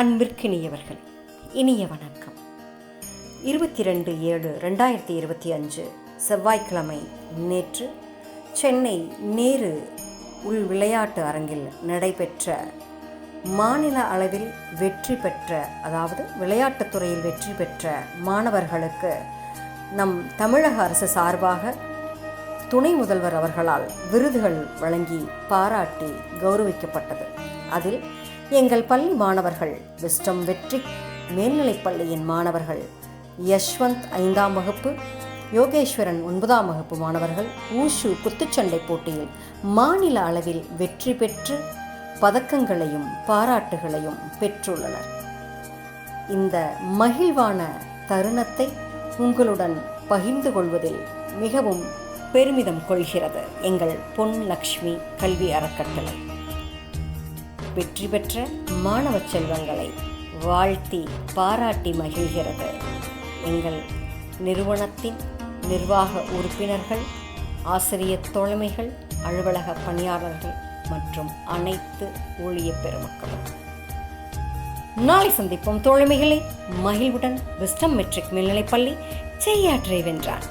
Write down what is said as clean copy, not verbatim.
அன்பிற்கினியவர்கள், இனிய வணக்கம். 22/7/2025 செவ்வாய்க்கிழமை நேற்று சென்னை நேரு உள் விளையாட்டு அரங்கில் நடைபெற்ற மாநில அளவில் வெற்றி பெற்ற, அதாவது விளையாட்டுத் துறையில் வெற்றி பெற்ற மாணவர்களுக்கு நம் தமிழக அரசு சார்பாக துணை முதல்வர் அவர்களால் விருதுகள் வழங்கி பாராட்டி கௌரவிக்கப்பட்டது. அதில் எங்கள் பள்ளி மாணவர்கள், விஸ்டம் வெற்றி மேல்நிலைப்பள்ளியின் மாணவர்கள் யஷ்வந்த் 5ஆம் வகுப்பு, யோகேஸ்வரன் 9ஆம் வகுப்பு மாணவர்கள் ஊஷு குத்துச்சண்டை போட்டியில் மாநில அளவில் வெற்றி பெற்று பதக்கங்களையும் பாராட்டுகளையும் பெற்றுள்ளனர். இந்த மகிழ்வான தருணத்தை உங்களுடன் பகிர்ந்து கொள்வதில் மிகவும் பெருமிதம் கொள்கிறது எங்கள் பொன் லக்ஷ்மி கல்வி அறக்கட்டளை. வெற்றி பெற்ற மாணவ செல்வங்களை வாழ்த்தி பாராட்டி மகிழ்கிறது எங்கள் நிறுவனத்தின் நிர்வாக உறுப்பினர்கள், ஆசிரியர் தோழமைகள், அலுவலக பணியாளர்கள் மற்றும் அனைத்து ஊழிய பெருமக்களும். நாளை சந்திப்போம் தோழமைகளை. மகிழ்வுடன். விஸ்டம் மெட்ரிக் மேல்நிலைப்பள்ளி செய்யாற்றை வென்றான்.